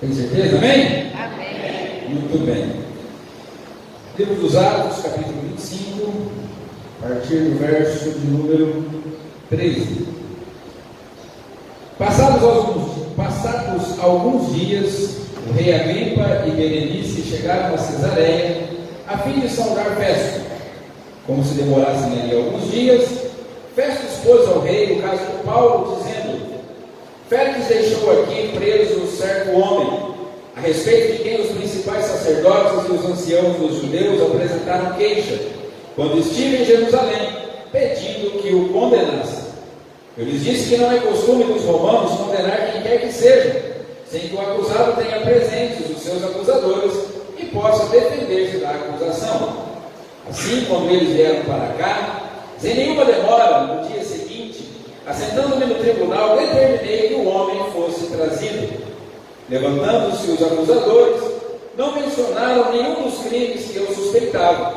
Tem certeza? Amém? Amém. Muito bem. Livro dos Atos, capítulo 25, a partir do verso de número 13. Passados alguns dias, o rei Agripa e Berenice chegaram a Cesareia, a fim de saudar Festo. Como se demorassem ali alguns dias, Festo expôs ao rei o caso de Paulo, dizendo: Félix deixou aqui preso certo homem, a respeito de quem os principais sacerdotes e os anciãos dos judeus apresentaram queixa, quando estive em Jerusalém, pedindo que o condenasse. Eu lhes disse que não é costume dos romanos condenar quem quer que seja, sem que o acusado tenha presentes os seus acusadores e possa defender-se da acusação. Assim, quando eles vieram para cá, sem nenhuma demora, no dia seguinte, assentando-me no tribunal, determinei que o homem fosse trazido. Levantando-se os acusadores, não mencionaram nenhum dos crimes que eu suspeitava.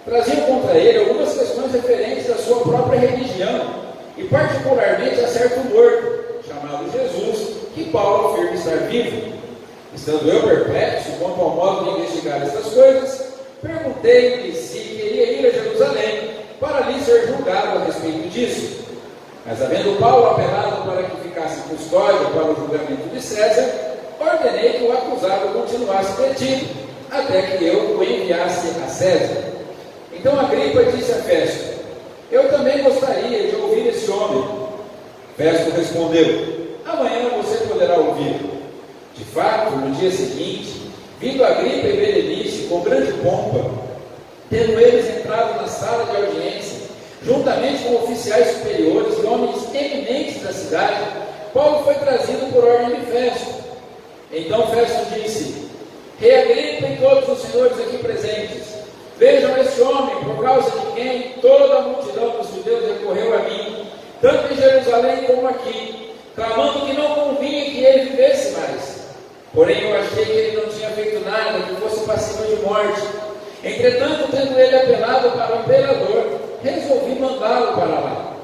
Traziam contra ele algumas questões referentes à sua própria religião, e particularmente a certo morto, chamado Jesus, que Paulo afirma estar vivo. Estando eu perplexo quanto ao modo de investigar estas coisas, perguntei-lhe se queria ir a Jerusalém para ali ser julgado a respeito disso. Mas havendo Paulo apelado para que ficasse em custódia para o julgamento de César, ordenei que o acusado continuasse detido, até que eu o enviasse a César. Então Agripa disse a Festo: eu também gostaria de ouvir esse homem. Festo respondeu: amanhã você poderá ouvir. De fato, no dia seguinte, vindo Agripa e Berenice com grande pompa, tendo eles entrado na sala de audiência, juntamente com oficiais superiores e homens eminentes da cidade, Paulo foi trazido por ordem de Festo. Então Festo disse: Rei Agripa e todos os senhores aqui presentes, vejam esse homem, por causa de quem toda a multidão dos judeus recorreu a mim, tanto em Jerusalém como aqui, clamando que não convinha que ele vivesse mais. Porém eu achei que ele não tinha feito nada que fosse passível de morte. Entretanto, tendo ele apelado para o imperador, resolvi mandá-lo para lá.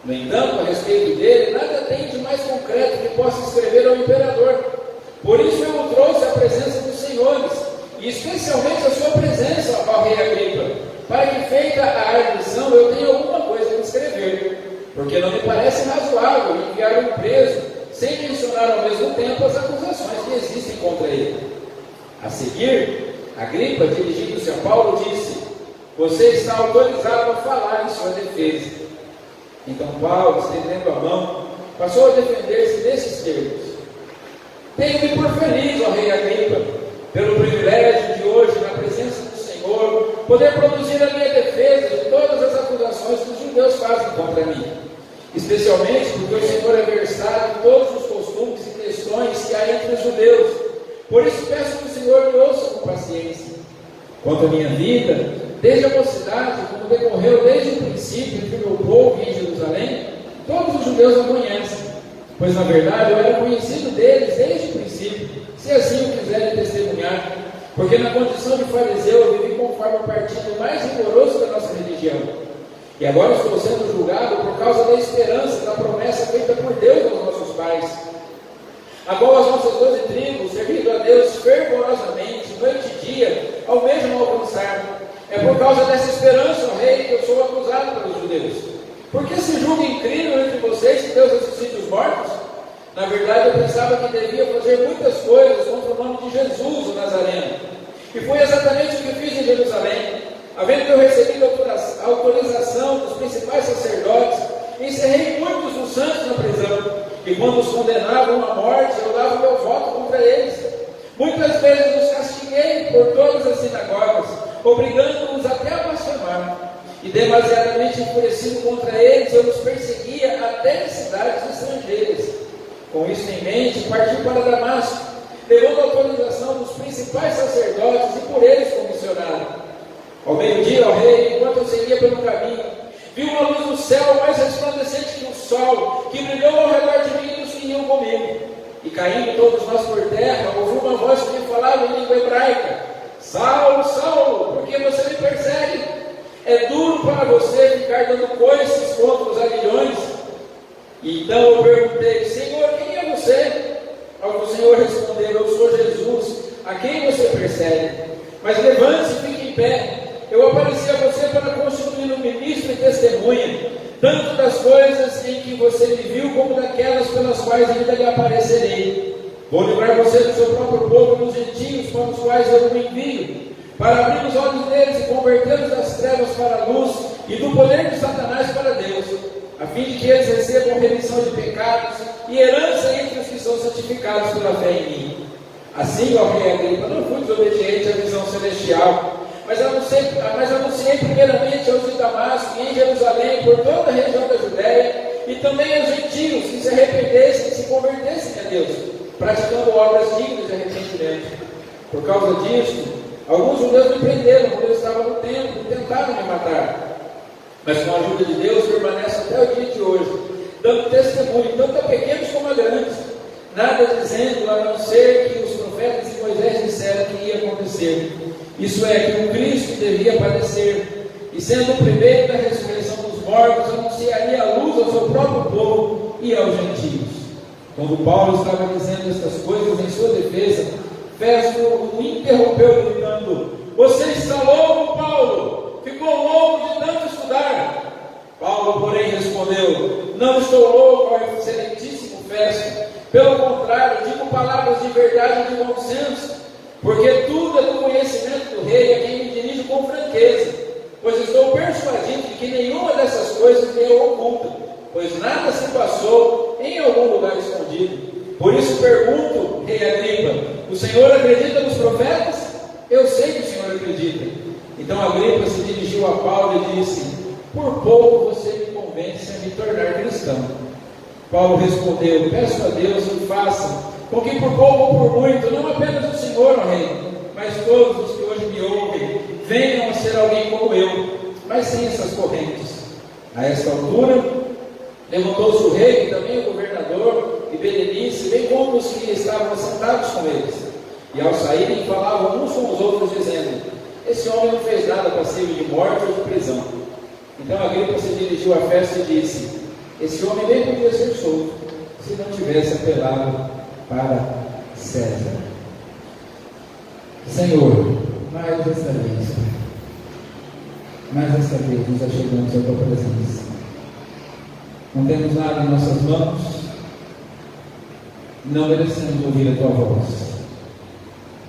No entanto, a respeito dele, nada tem de mais concreto que possa escrever ao imperador. Por isso eu o trouxe à presença dos senhores, e especialmente a sua presença, ó rei Agripa, para que, feita a arguição, eu tenha alguma coisa a escrever, porque não me parece razoável enviar um preso, sem mencionar ao mesmo tempo as acusações que existem contra ele. A seguir, Agripa, dirigindo-se a Paulo, disse: você está autorizado a falar em sua defesa. Então Paulo, estendendo a mão, passou a defender-se nesses termos: tenho-me por feliz, ó rei Agripa, pelo privilégio de hoje, na presença do Senhor, poder produzir a minha defesa de todas as acusações que os judeus fazem contra mim, especialmente porque o Senhor é versado em todos os costumes e questões que há entre os judeus. Por isso peço que o Senhor me ouça com paciência. Quanto à minha vida, desde a mocidade, como decorreu desde o princípio entre o meu povo e em Jerusalém, todos os judeus a conhecem, pois na verdade eu era conhecido deles desde o princípio, se assim o quiserem testemunhar, porque na condição de fariseu eu vivi conforme o partido mais rigoroso da nossa religião. E agora estou sendo julgado por causa da esperança da promessa feita por Deus aos nossos pais, a qual as nossas 12 tribos, servindo a Deus fervorosamente, noite e dia, almejam alcançar. É por causa dessa esperança, ó rei, que eu sou acusado pelos judeus. Por que se julga incrível entre vocês que Deus ressuscite os mortos? Na verdade, eu pensava que devia fazer muitas coisas contra o nome de Jesus, o Nazareno. E foi exatamente o que fiz em Jerusalém. Havendo eu recebido a autorização dos principais sacerdotes, encerrei muitos dos santos na prisão. E quando os condenavam à morte, eu dava meu voto contra eles. Muitas vezes os castiguei por todas as sinagogas, obrigando-os até a blasfemar. E demasiadamente enfurecido contra eles, eu os perseguia até em cidades estrangeiras. Com isso em mente, parti para Damasco, levando a autorização dos principais sacerdotes e por eles comissionado. Ao meio-dia, ó rei, enquanto eu seguia pelo caminho, vi uma luz no céu mais resplandecente que o sol, que brilhou ao redor de mim e dos que iam comigo. E caindo todos nós por terra, ouvi uma voz que me falava em língua hebraica: Saulo, Saulo, por que você me persegue? É duro para você ficar dando coices contra os aguilhões. E então eu perguntei: Senhor, quem é você? Ao que o Senhor respondeu: eu sou Jesus, a quem você persegue. Mas levante-se e fique em pé. Eu apareci a você para constituir um ministro e testemunha, tanto das coisas em que você me viu, como daquelas pelas quais ainda lhe aparecerei. Vou livrar você do seu próprio povo e dos gentios para os quais eu o envio, para abrir os olhos deles e convertê-los das trevas para a luz e do poder de Satanás para Deus, a fim de que eles recebam remissão de pecados e herança entre os que são santificados pela fé em mim. Assim, ó rei Agripa, não fui desobediente à visão celestial, mas anunciei primeiramente aos de Damasco e em Jerusalém, por toda a região da Judéia, e também aos gentios que se arrependessem e se convertessem a Deus, praticando obras dignas de arrependimento. Por causa disto, alguns judeus me prenderam quando eu estava no templo e tentaram me matar. Mas com a ajuda de Deus permanece até o dia de hoje, dando testemunho tanto a pequenos como a grandes, nada dizendo a não ser que os profetas e Moisés disseram que ia acontecer. Isso é, que o Cristo devia padecer, e sendo o primeiro da ressurreição dos mortos, anunciaria a luz ao seu próprio povo e aos gentios. Quando Paulo estava dizendo estas coisas em sua defesa, Festo o interrompeu gritando: você está louco, Paulo? Ficou louco de tanto estudar? Paulo, porém, respondeu: não estou louco, ó excelentíssimo Festo. Pelo contrário, digo palavras de verdade e de bom senso, porque tudo é do conhecimento do rei, a quem me dirijo com franqueza, pois estou persuadido de que nenhuma dessas coisas me é oculta, pois nada se passou em algum lugar escondido. Por isso pergunto, rei Agripa: o senhor acredita nos profetas? Eu sei que o senhor acredita. Então Agripa se dirigiu a Paulo e disse: por pouco você me convence a me tornar cristão. Paulo respondeu: peço a Deus que faça com que por pouco ou por muito, não apenas o senhor, ó rei, mas todos os que hoje me ouvem, venham a ser alguém como eu, mas sem essas correntes. A esta altura, levantou-se o rei, e também o governador, e Berenice, bem como os que estavam sentados com eles. E ao saírem, falavam uns com os outros, dizendo: esse homem não fez nada passível de morte ou de prisão. Então Agripa se dirigiu à festa e disse: esse homem bem podia ser solto, se não tivesse apelado para César. Senhor, mais esta vez nos achegamos à tua presença. Não temos nada em nossas mãos, não merecemos ouvir a tua voz.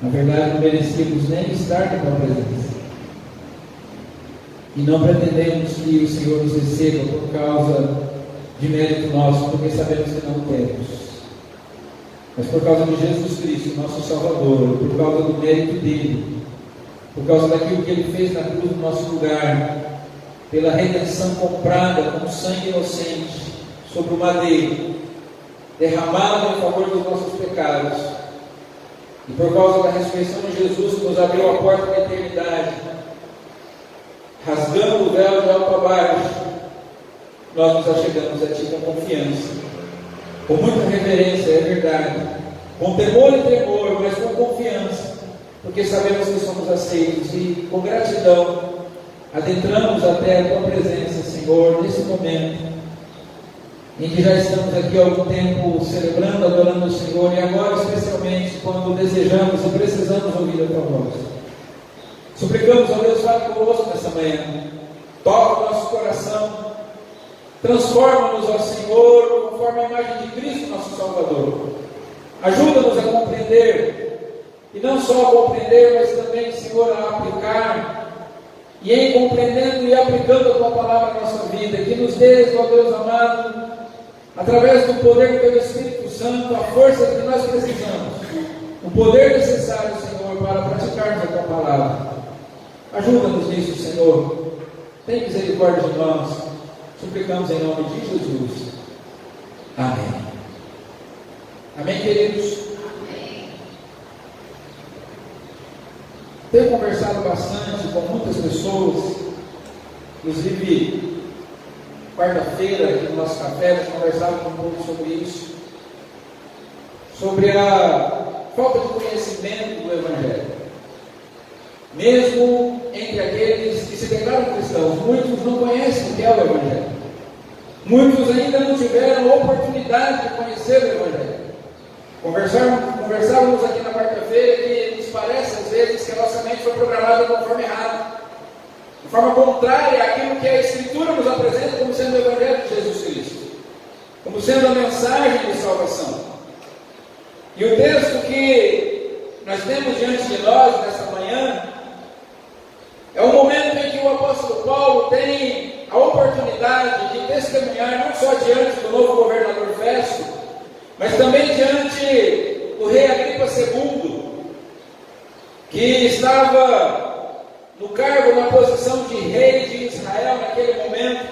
Na verdade, não merecíamos nem estar na tua presença. E não pretendemos que o Senhor nos receba por causa de mérito nosso, porque sabemos que não temos. Mas por causa de Jesus Cristo, nosso Salvador, por causa do mérito dele, por causa daquilo que ele fez na cruz no nosso lugar, pela redenção comprada com sangue inocente sobre o madeiro, derramado em favor dos nossos pecados, e por causa da ressurreição de Jesus que nos abriu a porta da eternidade, rasgando o véu de alto a baixo, nós nos achegamos a ti com confiança, com muita reverência, é verdade, com temor e tremor, mas com confiança, porque sabemos que somos aceitos, e com gratidão adentramos até a tua presença, Senhor, nesse momento em que já estamos aqui há algum tempo celebrando, adorando o Senhor, e agora especialmente quando desejamos e precisamos ouvir a tua voz. Suplicamos, ó Deus, fale conosco nessa manhã, toca o nosso coração, transforma-nos, ó Senhor, conforme a imagem de Cristo, nosso Salvador. Ajuda-nos a compreender, e não só a compreender, mas também, Senhor, a aplicar, e em compreendendo e aplicando a tua palavra na nossa vida, que nos dê, ó Deus amado, através do poder do teu Espírito Santo, a força que nós precisamos, o poder necessário, Senhor, para praticarmos a tua palavra. Ajuda-nos nisso, Senhor. Tem misericórdia de nós. Suplicamos em nome de Jesus. Amém. Amém, queridos? Amém. Tenho conversado bastante com muitas pessoas, inclusive quarta-feira, aqui no nosso café, nós conversávamos um pouco sobre isso, sobre a falta de conhecimento do Evangelho. Mesmo entre aqueles que se declaram cristãos, muitos não conhecem o que é o Evangelho. Muitos ainda não tiveram a oportunidade de conhecer o Evangelho. Conversávamos aqui na quarta-feira que nos parece às vezes que a nossa mente foi programada de uma forma errada, de forma contrária àquilo que a Escritura nos apresenta como sendo o Evangelho de Jesus Cristo, como sendo a mensagem de salvação. E o texto que nós temos diante de nós nesta manhã é o momento em que o apóstolo Paulo tem a oportunidade de testemunhar não só diante do novo governador Festo, mas também diante do rei Agripa II, que estava no cargo, na posição de rei de Israel naquele momento,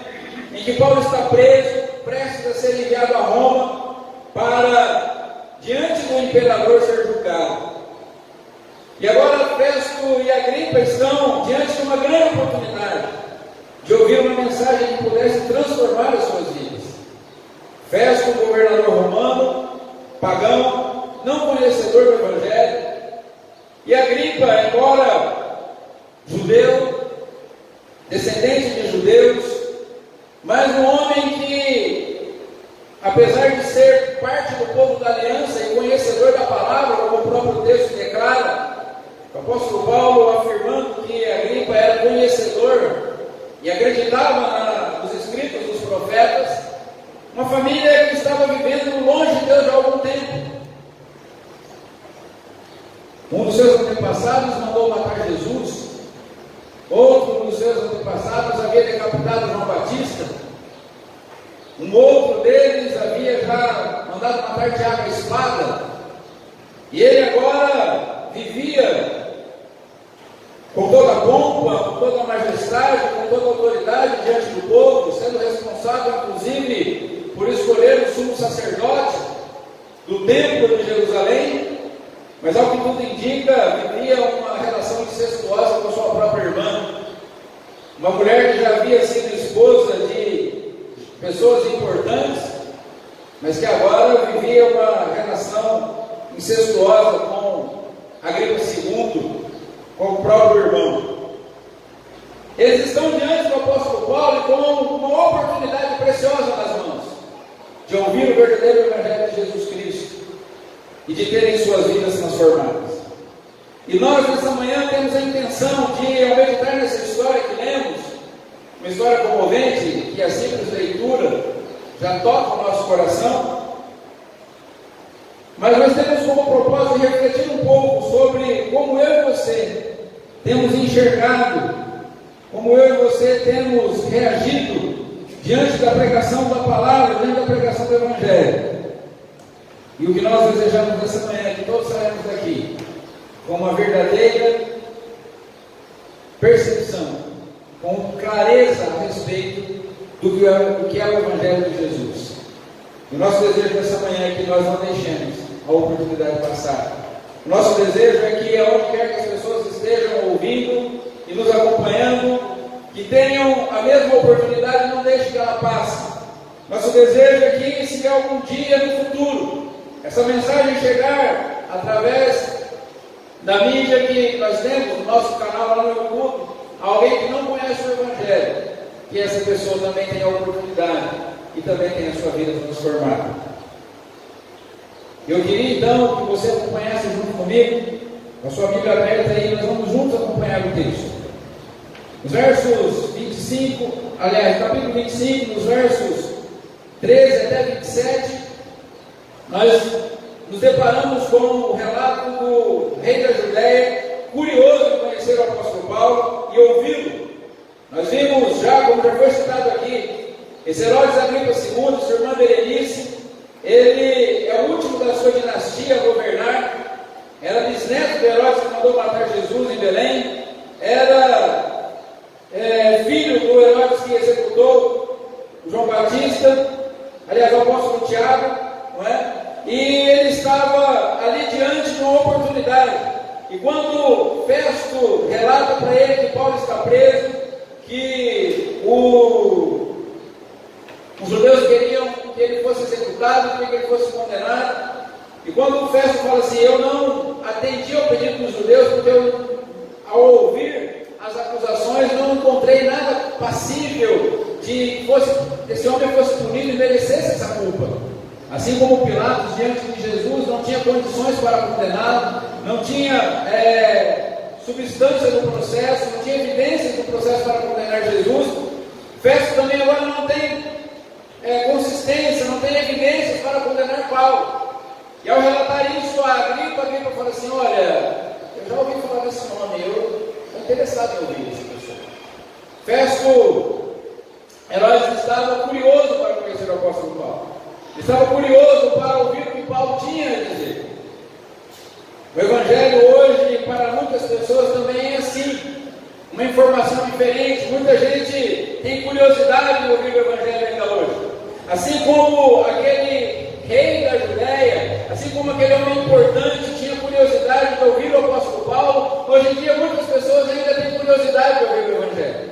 em que Paulo está preso, prestes a ser enviado a Roma para, diante do imperador, ser julgado. E agora Festo e Agripa estão diante de uma grande oportunidade de ouvir uma mensagem que pudesse transformar as suas vidas. Festo, governador romano, pagão, não conhecedor do Evangelho, e Agripa, embora judeu, descendente de judeus, mas um homem que, apesar de ser parte do povo da aliança e conhecedor da palavra, como o próprio texto declara, o apóstolo Paulo afirmando que Agripa era conhecedor e acreditava nos escritos dos profetas, uma família que estava vivendo longe de Deus há algum tempo. Um dos seus antepassados mandou matar Jesus, outro dos seus antepassados havia decapitado João Batista, um outro deles havia já mandado matar Tiago a espada, e ele agora vivia com toda a pompa, com toda a majestade, com toda a autoridade diante do povo, sendo responsável inclusive por escolher o sumo sacerdote do templo de Jerusalém, mas ao que tudo indica, vivia uma relação incestuosa com a sua própria irmã, uma mulher que já havia sido esposa de pessoas importantes, mas que agora vivia uma relação incestuosa com Agripa II, com o próprio irmão. Eles estão diante do apóstolo Paulo com uma oportunidade preciosa nas mãos de ouvir o verdadeiro Evangelho de Jesus Cristo e de terem suas vidas transformadas. E nós, nessa manhã, temos a intenção de, ao meditar nessa história que lemos, uma história comovente, que a simples leitura já toca o nosso coração, mas nós temos como propósito refletir um pouco sobre como eu e você temos enxergado, como eu e você temos reagido diante da pregação da palavra, diante da pregação do Evangelho. E o que nós desejamos nessa manhã é que todos saímos daqui com uma verdadeira percepção, com clareza a respeito do que é o Evangelho de Jesus. E o nosso desejo nessa manhã é que nós não deixemos a oportunidade passar. O nosso desejo é que, onde quer que as pessoas estejam ouvindo e nos acompanhando, que tenham a mesma oportunidade, não deixe que ela passe. Nosso desejo é que, se algum dia no futuro essa mensagem chegar através da mídia que nós temos, no nosso canal lá no YouTube, alguém que não conhece o Evangelho, que essa pessoa também tenha a oportunidade e também tenha a sua vida transformada. Eu queria então que você acompanhasse junto comigo, com a sua Bíblia aberta aí, nós vamos juntos acompanhar o texto. Os versos 25, aliás, capítulo 25, nos versos 13 até 27, nós nos deparamos com o relato do rei da Judéia, curioso em conhecer o apóstolo Paulo e ouvi-lo. Nós vimos já, como já foi citado aqui, esse Herodes Agripa II, sua irmã Berenice, ele é o último da sua dinastia a governar, era bisneto de Herodes que mandou matar Jesus em Belém, era filho do Herodes que executou João Batista, aliás, o apóstolo Tiago, não é? E ele estava ali diante de uma oportunidade. E quando Festo relata para ele que Paulo está preso, que os judeus queriam que ele fosse executado, que ele fosse condenado, e quando o Festo fala assim, eu não atendi ao pedido dos judeus, porque eu, ao ouvir as acusações, não encontrei nada passível de que esse homem fosse punido e merecesse essa culpa. Assim como Pilatos, diante de Jesus, não tinha condições para condená-lo, não tinha substância no processo, não tinha evidências no processo para condenar Jesus, Festo também agora não tem consistência, não tem evidências para condenar Paulo. E ao relatar isso a Agripa fala assim: olha, eu já ouvi falar desse nome, eu estou interessado em ouvir essa pessoa. Festo, Herodes estava curioso para conhecer o apóstolo Paulo, estava curioso para ouvir o que Paulo tinha a dizer. O Evangelho hoje, para muitas pessoas, também é assim, uma informação diferente. Muita gente tem curiosidade de ouvir o Evangelho ainda hoje. Assim como aquele rei da Judéia, assim como aquele homem importante tinha curiosidade de ouvir o apóstolo Paulo, hoje em dia muitas pessoas ainda têm curiosidade de ouvir o Evangelho.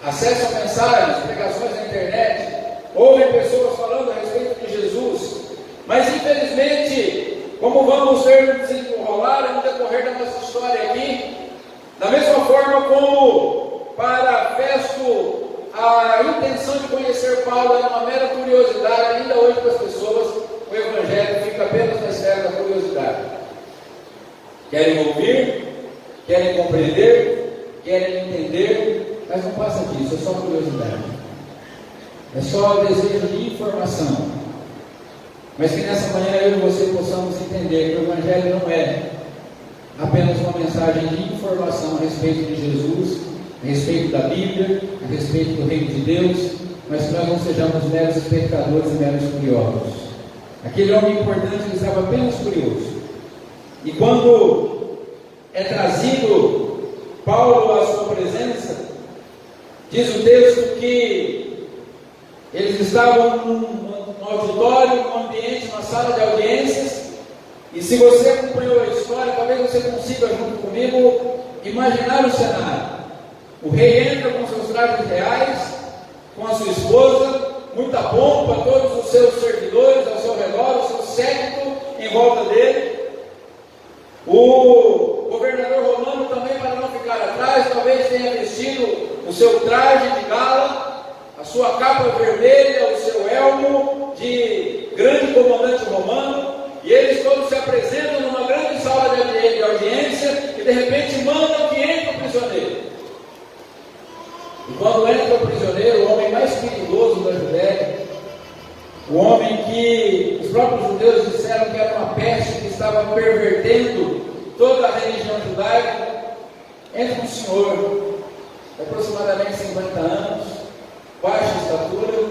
Acessam mensagens, pregações na internet, ouvem pessoas falando a respeito de Jesus, mas infelizmente, como vamos ver desenrolar no decorrer da nossa história aqui, da mesma forma como para Festo a intenção de conhecer Paulo era uma mera curiosidade, ainda hoje para as pessoas o Evangelho fica apenas na esfera da curiosidade. Querem ouvir, querem compreender, querem entender, mas não passa disso, é só curiosidade, é só desejo de informação. Mas que nessa manhã eu e você possamos entender que o Evangelho não é apenas uma mensagem de informação a respeito de Jesus, a respeito da Bíblia, a respeito do Reino de Deus, mas que nós não sejamos meros espectadores e meros curiosos. Aquele homem importante que estava apenas curioso. E quando é trazido Paulo à sua presença, diz o texto que eles estavam num auditório, num ambiente, numa sala de audiências, e se você acompanhou a história, talvez você consiga, junto comigo, imaginar o cenário. O rei entra com seus trajes reais, com a sua esposa, muita pompa, todos os seus servidores ao seu redor, o seu séquito em volta dele. O governador romano também, para não ficar atrás, talvez tenha vestido o seu traje de gala, a sua capa vermelha, o seu elmo de grande comandante romano, e eles todos se apresentam numa grande sala de audiência, e de repente mandam que entre o prisioneiro. E quando entra o prisioneiro, o homem mais perigoso da Judéia, o homem que os próprios judeus disseram que era uma peste que estava pervertendo toda a religião judaica, entra um senhor de aproximadamente 50 anos, baixa estatura,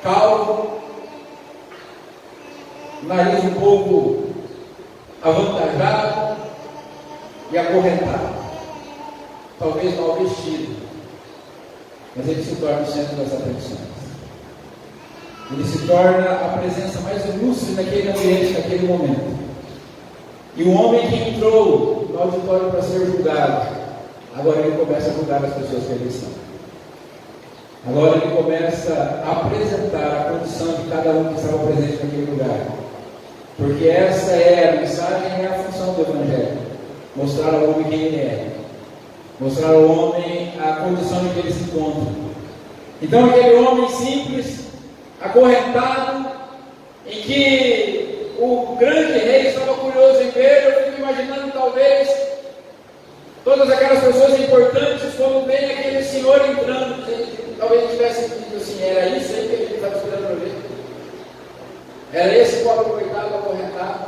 calvo, nariz um pouco avantajado e acorrentado, talvez mal vestido, mas ele se torna o centro das atenções. Ele se torna a presença mais ilustre naquele ambiente, naquele momento. E o homem que entrou no auditório para ser julgado, agora ele começa a julgar as pessoas que ali estão. Agora ele começa a apresentar a condição de cada um que estava presente naquele lugar. Porque essa é a mensagem, é a função do Evangelho. Mostrar ao homem quem ele é. Mostrar ao homem a condição em que ele se encontra. Então aquele homem simples, acorrentado, em que o grande rei estava curioso em ver, eu fico imaginando talvez todas aquelas pessoas importantes, quando vem aquele senhor entrando, talvez ele tivesse dito assim: era isso aí que ele estava esperando para ver. Era esse pobre coitado acorrentado.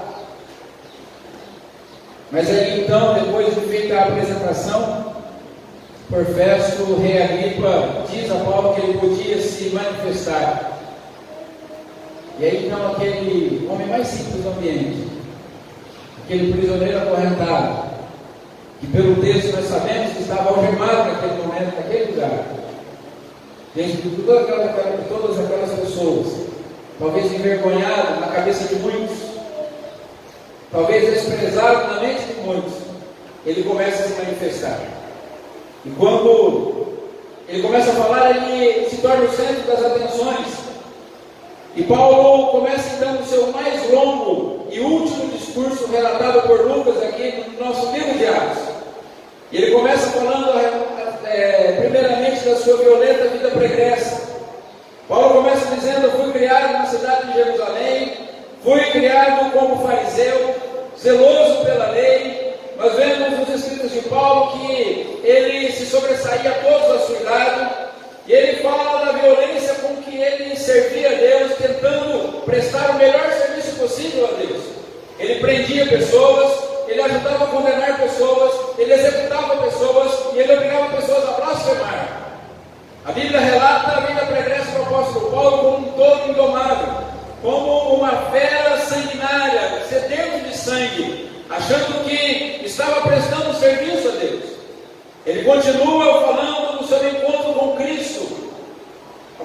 Mas aí então, depois de feita a apresentação por Festo, o rei Agripa diz a Paulo que ele podia se manifestar. E aí então aquele homem mais simples do ambiente, aquele prisioneiro acorrentado, que pelo texto nós sabemos que estava algemado naquele momento, naquele lugar, diante de todas aquelas pessoas, talvez envergonhado na cabeça de muitos, talvez desprezado na mente de muitos, ele começa a se manifestar. E quando ele começa a falar, ele se torna o centro das atenções. E Paulo começa então o seu mais longo e último discurso relatado por Lucas aqui no nosso livro de Atos. E ele começa falando primeiramente da sua violenta vida pregressa. Paulo começa dizendo: eu fui criado criado como fariseu, zeloso pela lei. Nós vemos nos escritos de Paulo que ele se sobressaía a todos a seu lado, e ele fala da violência com que ele servia a Deus, tentando prestar o melhor serviço possível a Deus. Ele prendia pessoas, ele ajudava a condenar pessoas, ele executava pessoas e ele obrigava pessoas a blasfemar. A Bíblia relata a vida pregressa do apóstolo Paulo como um todo indomável, como uma fera sanguinária, sedento de sangue, achando que estava prestando serviço a Deus. Ele continua falando do seu encontro com Cristo,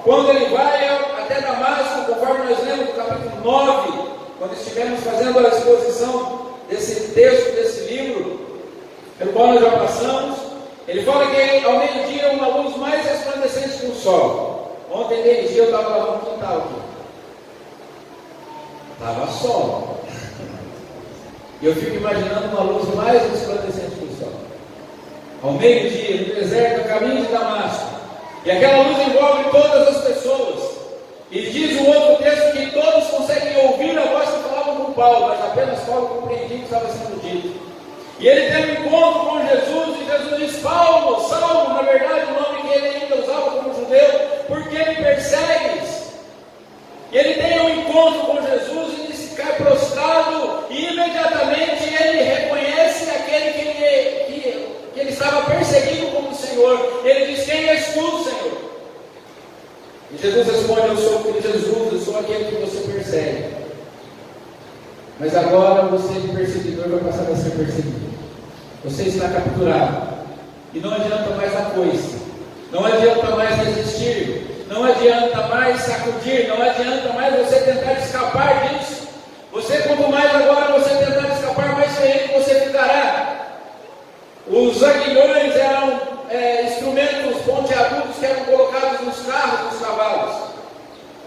quando ele vai até Damasco, conforme nós lemos no capítulo 9, quando estivemos fazendo a exposição desse texto, desse livro, pelo qual nós já passamos. Ele fala que ao meio-dia uma luz mais resplandecente que o sol. Ontem, meio-dia, eu estava lá no quintal aqui. Estava sol. E eu fico imaginando uma luz mais resplandecente que o sol. Ao meio-dia, no deserto, no caminho de Damasco. E aquela luz envolve todas as pessoas. E diz o outro texto que todos conseguem ouvir a voz que falava com Paulo, mas apenas Paulo compreendia o que estava sendo dito. E ele tem um encontro com Jesus, e Jesus diz: Paulo, Saulo, na verdade o nome que ele ainda usava como judeu, por que me persegues? E ele tem um encontro com Jesus e ele se cai prostrado, e imediatamente ele reconhece aquele que ele estava perseguindo como Senhor. Ele diz: quem és tu, Senhor? E Jesus responde: eu sou o filho de Jesus, eu sou aquele que você persegue. Mas agora você de perseguidor vai passar a ser perseguido. Você está capturado. E não adianta mais a coice. Não adianta mais resistir. Não adianta mais sacudir. Não adianta mais você tentar escapar disso. Você, quanto mais agora você tentar escapar, mais ferrento você ficará. Os aguilhões eram instrumentos pontiagudos que eram colocados nos carros dos cavalos.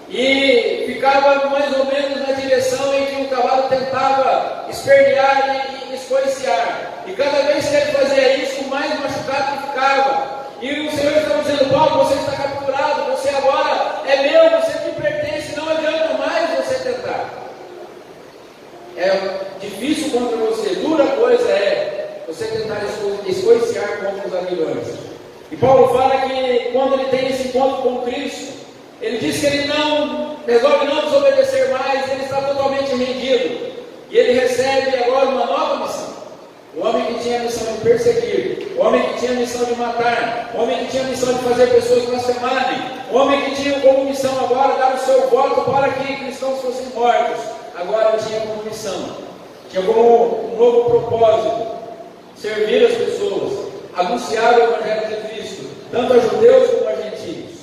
E ficava mais ou menos na direção em que o cavalo tentava espernear e escoiciar. E cada vez que ele fazia isso, mais machucado ele ficava. E o Senhor estava dizendo: Paulo, você está capturado, você agora é meu, você me pertence, não adianta mais você tentar. É difícil contra você, dura coisa é você tentar escoiciar contra os aguilhões. E Paulo fala que quando ele tem esse encontro com Cristo, ele diz que ele resolve não desobedecer mais, ele está totalmente rendido. E ele recebe agora uma nova missão. O homem que tinha a missão de perseguir, o homem que tinha a missão de matar, o homem que tinha a missão de fazer pessoas blasfemarem, o homem que tinha como missão agora dar o seu voto para que cristãos fossem mortos, agora tinha como missão, tinha como um novo propósito, servir as pessoas, anunciar o Evangelho de Cristo, tanto a judeus como a gentios.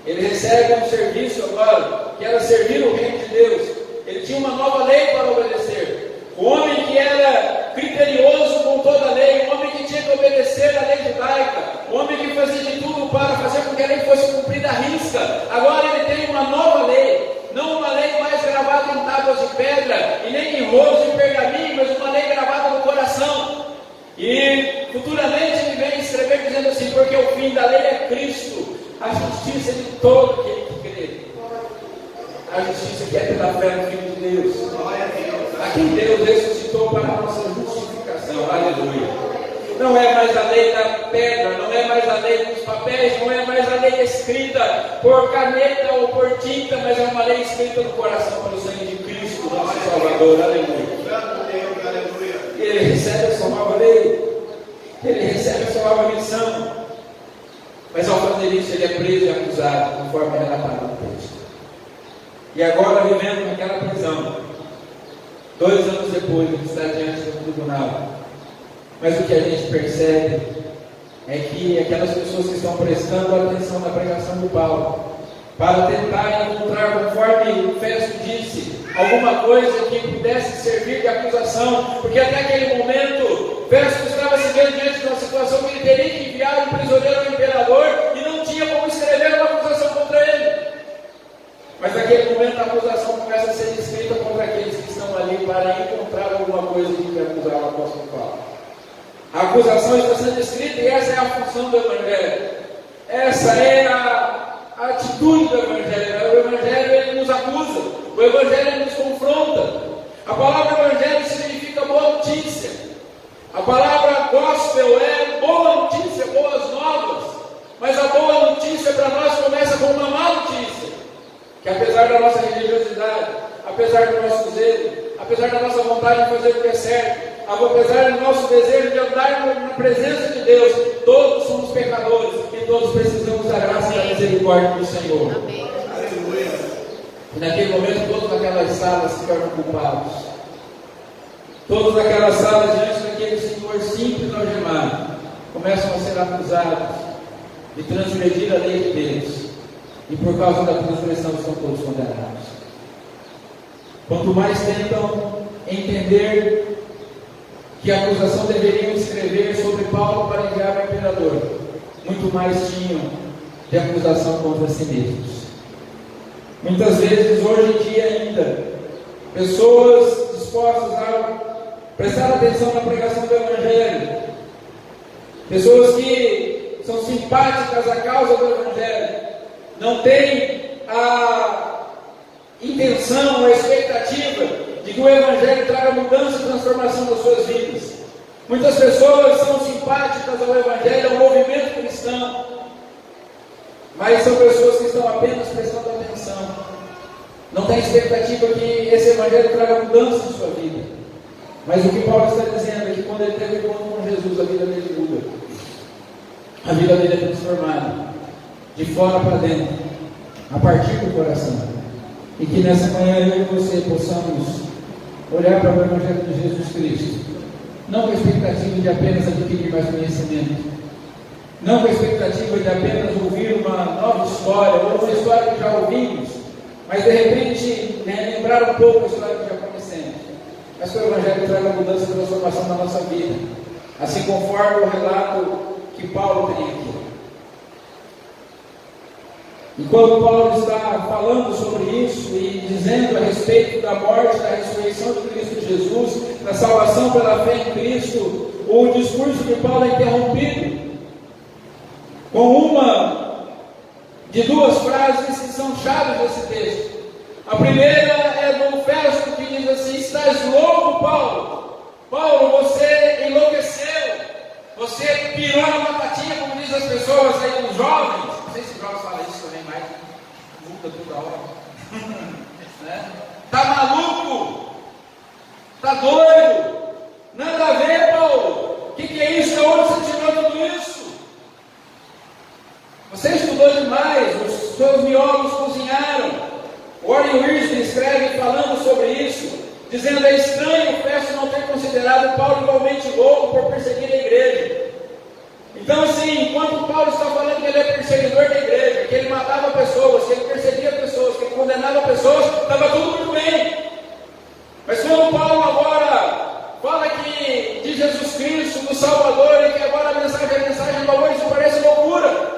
Ele recebe um serviço agora, que era servir o reino de Deus. Ele tinha uma nova lei para obedecer. O homem que era criterioso com toda a lei, o homem que tinha que obedecer à lei judaica, o homem que fazia de tudo para fazer com que a lei fosse cumprida à risca, agora ele tem uma nova lei, não uma lei mais gravada em tábuas de pedra, e nem em rolos de pergaminho, mas uma lei gravada no coração. E futuramente ele vem escrever dizendo assim: porque o fim da lei é Cristo, a justiça de todo aquele que crê. A justiça que é pela fé no Filho de Deus. A quem Deus ressuscitou para a nossa justificação. Aleluia. Não é mais a lei da pedra, não é mais a lei dos papéis, não é mais a lei escrita por caneta ou por tinta, mas é uma lei escrita no coração pelo sangue de Cristo, nosso Salvador. Aleluia. E ele recebe a sua nova lei, ele recebe a sua nova missão. Mas ao fazer isso, ele é preso e acusado, conforme é relatado no texto. E agora, vivendo naquela prisão, 2 anos depois, ele está diante do tribunal. Mas o que a gente percebe é que aquelas pessoas que estão prestando atenção na pregação de Paulo, para tentar encontrar, conforme Festo disse, alguma coisa que pudesse servir de acusação, porque até aquele momento, Festo estava se vendo diante de uma situação que ele teria que enviar um prisioneiro ao imperador e não tinha como escrever uma acusação contra ele. Mas naquele momento a acusação começa a ser escrita contra aqueles que estão ali para encontrar alguma coisa que acusar o apóstolo Paulo. A acusação está sendo escrita e essa é a função do Evangelho. Essa é a atitude do Evangelho. O Evangelho ele nos acusa, o Evangelho ele nos confronta. A palavra evangelho significa boa notícia. A palavra gospel é boa notícia, boas novas. Mas a boa notícia para nós começa com uma má notícia. Que apesar da nossa religiosidade, apesar do nosso zelo, apesar da nossa vontade de fazer o que é certo, apesar do nosso desejo de andar na presença de Deus, todos somos pecadores e todos precisamos da graça e da misericórdia do Senhor. Amém. E naquele momento, todas aquelas salas se tornam culpados. Todas aquelas salas, diante daquele Senhor simples e algemado, começam a ser acusados de transgredir a lei de Deus. E por causa da transgressão estão todos condenados. Quanto mais tentam entender que a acusação deveriam escrever sobre Paulo para enviar ao imperador, muito mais tinham de acusação contra si mesmos. Muitas vezes, hoje em dia ainda, pessoas dispostas a prestar atenção na pregação do Evangelho, pessoas que são simpáticas à causa do Evangelho, não têm a intenção, a expectativa de que o Evangelho traga mudança e transformação das suas vidas. Muitas pessoas são simpáticas ao Evangelho, ao movimento cristão, mas são pessoas que estão apenas prestando atenção. Não tem expectativa que esse Evangelho traga mudança em sua vida. Mas o que Paulo está dizendo é que quando ele teve encontro com Jesus, a vida dele muda. A vida dele é transformada, de fora para dentro, a partir do coração. E que nessa manhã eu e você possamos olhar para o Evangelho de Jesus Cristo, não com a expectativa de apenas adquirir mais conhecimento, não com a expectativa de apenas ouvir uma nova história, ou uma história que já ouvimos, mas de repente lembrar um pouco a história que já conhecemos, mas que o Evangelho traga mudança e transformação na nossa vida, assim conforme o relato que Paulo tem aqui. Enquanto Paulo está falando sobre isso e dizendo a respeito da morte, da ressurreição de Cristo Jesus, da salvação pela fé em Cristo, o discurso de Paulo é interrompido com uma de duas frases que são chaves desse texto. A primeira é do Festo, que diz assim: estás louco, Paulo? Paulo, você enlouqueceu, você pirou na batatinha, como dizem as pessoas aí, os jovens. Não sei se os jovens falam isso também, mas multa toda hora. Né? Tá maluco? Tá doido? Nada a ver, Paulo. O que é isso? De onde você tirou tudo isso? Você estudou demais, os seus miólogos cozinharam. Warren Wiersbe escreve falando sobre isso, dizendo: é estranho o Festo não ter considerado Paulo igualmente louco por perseguir a igreja. Então, assim, enquanto Paulo está falando que ele é perseguidor da igreja, que ele matava pessoas, que ele perseguia pessoas, que ele condenava pessoas, estava tudo muito bem. Mas quando Paulo agora fala que de Jesus Cristo, do Salvador, e que agora a mensagem do amor, isso parece loucura.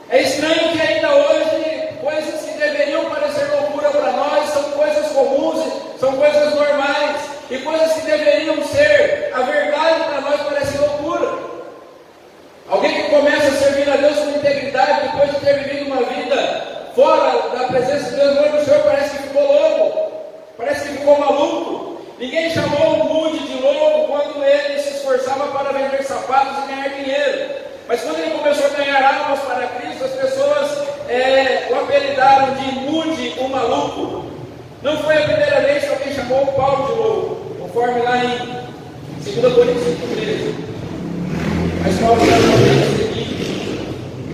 É estranho que ainda hoje coisas que deveriam parecer loucura para nós são coisas comuns, são coisas normais, e coisas que deveriam ser a verdade para nós parecem loucura. Alguém que começa a servir a Deus com integridade, depois de ter vivido uma vida fora da presença de Deus, o Senhor parece que ficou louco, parece que ficou maluco. Ninguém chamou o Moody de louco quando ele se esforçava para vender sapatos e ganhar dinheiro. Mas quando ele começou a ganhar almas para Cristo, as pessoas o apelidaram de Moody, o maluco. Não foi a primeira vez que alguém chamou o Paulo de louco, conforme lá em 2 Coríntios 5:13. Mas Paulo está falando o seguinte,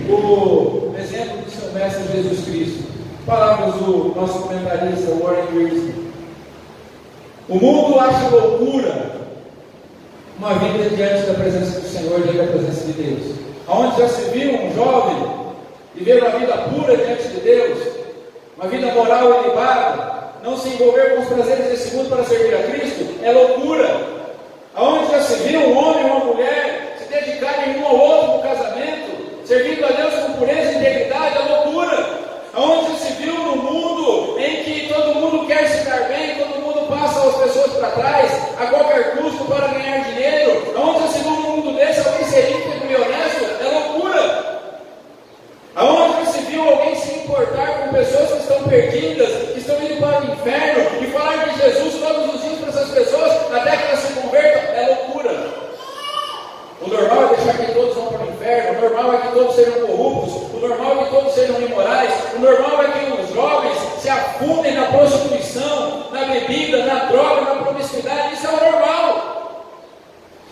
o exemplo do seu mestre Jesus Cristo. Palavras do nosso comentarista Warren Wiersbe. O mundo acha loucura uma vida diante da presença do Senhor, diante da presença de Deus. Onde já se viu um jovem viver uma vida pura diante de Deus, uma vida moral ilibada, não se envolver com os prazeres desse mundo para servir a Cristo, é loucura. Aonde já se viu um homem e uma mulher se dedicarem um ao outro no casamento, servindo a Deus com pureza e integridade, é loucura. Aonde já se viu no mundo em que todo mundo quer se dar bem, todo mundo passa as pessoas para trás a qualquer custo para ganhar dinheiro, aonde já se viu num mundo desse alguém ser íntegro e honesto, é loucura. Aonde já se viu alguém se importar com pessoas que estão perdidas, que estão indo para o inferno, e falar de Jesus todos os bebida, na droga, na promiscuidade. Isso é o normal.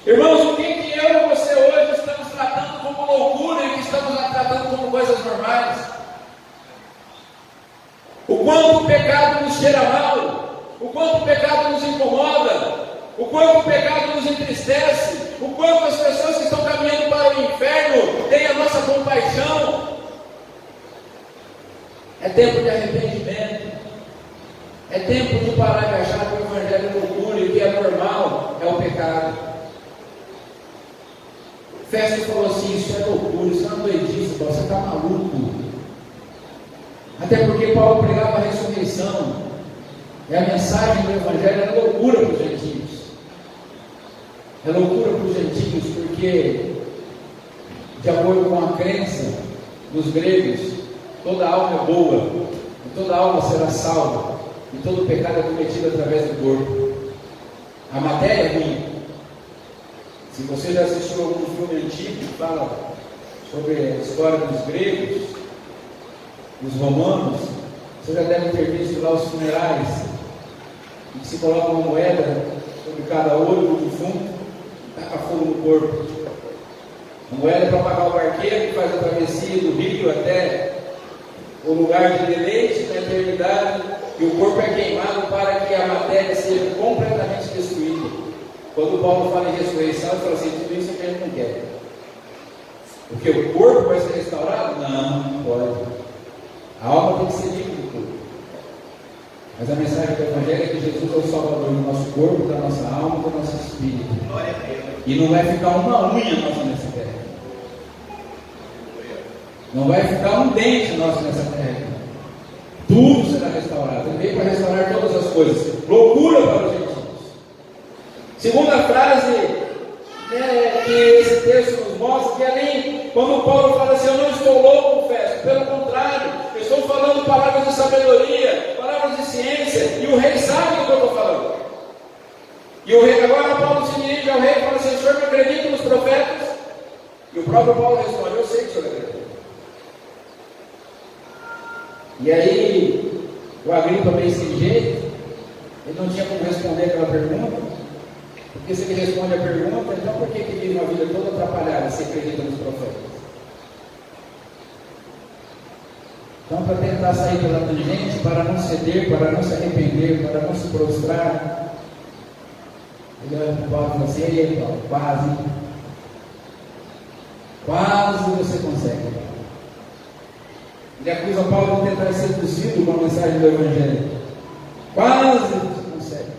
Irmãos, o que eu e você hoje estamos tratando como loucura e o que estamos tratando como coisas normais? O quanto o pecado nos cheira mal, o quanto o pecado nos incomoda, o quanto o pecado nos entristece, o quanto as pessoas que estão caminhando para o inferno têm a nossa compaixão. É tempo de arrependimento, é tempo de parar de achar que o evangelho é loucura e que é normal, é o pecado. Festo falou assim: isso é loucura, isso é uma doidice, você está maluco. Até porque Paulo pregava a ressurreição, e a mensagem do evangelho é loucura para os gentios. É loucura para os gentios porque, de acordo com a crença dos gregos, toda alma é boa, e toda alma será salva, e todo pecado é cometido através do corpo. A matéria é ruim. Se você já assistiu algum filme antigo que fala sobre a história dos gregos, dos romanos, você já deve ter visto lá os funerais, em que se coloca uma moeda sobre cada olho do defunto, taca fogo no corpo. A moeda é para pagar o barqueiro que faz a travessia do rio até o lugar de deleite na eternidade, e o corpo é queimado para que a matéria seja completamente destruída. Quando Paulo fala em ressurreição, ele fala assim: tudo isso a gente não quer. Porque o corpo vai ser restaurado? Não, não pode. A alma tem que ser livre do corpo. Mas a mensagem do Evangelho é que Jesus é o Salvador do nosso corpo, da nossa alma, do nosso espírito. E não vai ficar uma unha nossa nessa terra. Não vai ficar um dente nosso nessa terra. Tudo será restaurado. Ele veio para restaurar todas as coisas. Loucura para os gentios. Segunda frase que esse texto nos mostra, que ali, quando Paulo fala assim: eu não estou louco, Festo, pelo contrário, eu estou falando palavras de sabedoria, palavras de ciência, e o rei sabe do que eu estou falando. E o rei, agora Paulo se dirige ao rei e fala assim: o senhor não acredita nos profetas? E o próprio Paulo responde: eu sei que o senhor acredita. E aí, o Agripa, bem sem jeito, ele não tinha como responder aquela pergunta. Porque se ele responde a pergunta, então por que vive uma vida toda atrapalhada se acredita nos profetas? Então, para tentar sair pela tangente, para não ceder, para não se arrepender, para não se prostrar, ele olha para o Paulo e fala assim: ei, Paulo, quase você consegue. Ele acusa Paulo de tentar ser seduzido com a mensagem do Evangelho. Quase você consegue.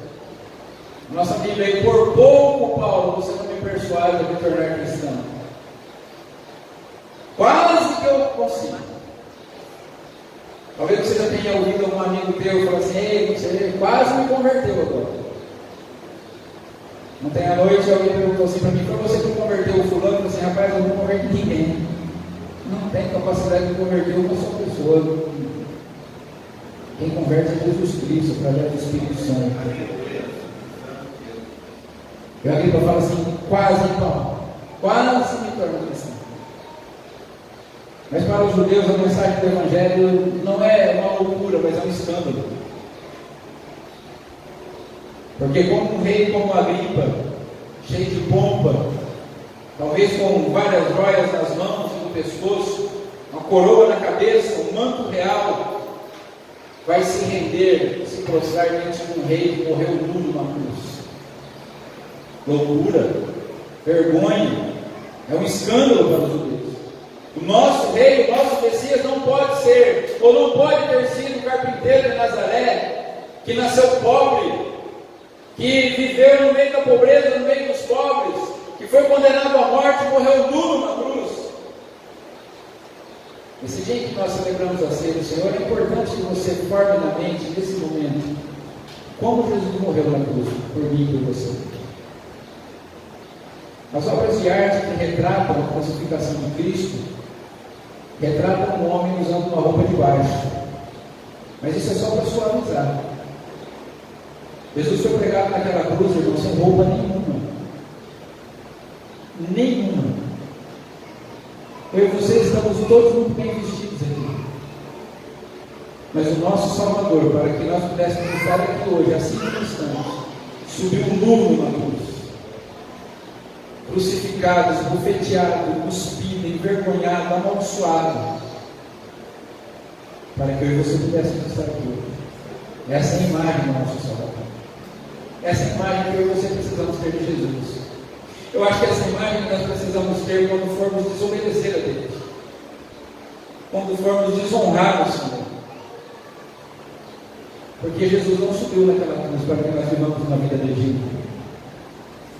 Nossa Bíblia aí: por pouco, Paulo, você não me persuade a me tornar cristão. Quase que eu consigo. Talvez você já tenha ouvido algum amigo teu falar assim: ei, você quase me converteu agora. Ontem à noite alguém perguntou assim para mim: foi você que converteu o fulano? Eu falei assim: rapaz, eu não converti ninguém. Não tem capacidade de converter uma só pessoa. Quem converte é Jesus Cristo, através do Espírito Santo. E a Bíblia fala assim: quase, Paulo, quase me tornou cristão. Mas para os judeus a mensagem do Evangelho não é uma loucura, mas é um escândalo. Porque como um rei como Agripa, cheio de pompa, talvez com várias joias nas mãos e no pescoço, uma coroa na cabeça, um manto real, vai se render, se prostrar diante de um rei que morreu nu na cruz. Loucura, vergonha, é um escândalo para os judeus. O nosso rei, o nosso Messias não pode ser, ou não pode ter sido carpinteiro de Nazaré, que nasceu pobre, que viveu no meio da pobreza, no meio dos pobres, que foi condenado à morte e morreu nu numa cruz. Esse dia que nós celebramos a ceia do Senhor, é importante que você forme na mente, nesse momento, como Jesus morreu na cruz, por mim e por você. As obras de arte que retratam a crucificação de Cristo, retratam um homem usando uma roupa de baixo. Mas isso é só para suavizar. Jesus foi pregado naquela cruz, irmão, sem roupa nenhuma. Nenhuma. Eu e vocês estamos todos muito bem vestidos aqui. Mas o o nosso Salvador, para que nós pudéssemos estar aqui hoje, assim como estamos, subiu nu numa cruz, crucificado, esbofeteado, cuspido, envergonhado, amaldiçoado, para que eu e você pudéssemos estar aqui hoje. Essa é a imagem do nosso Salvador. Essa é a imagem que eu e você precisamos ter de Jesus. Eu acho que essa imagem que nós precisamos ter quando formos desobedecer a Deus, quando formos desonrar o Senhor. Porque Jesus não subiu naquela cruz para que nós vivamos uma vida legítima,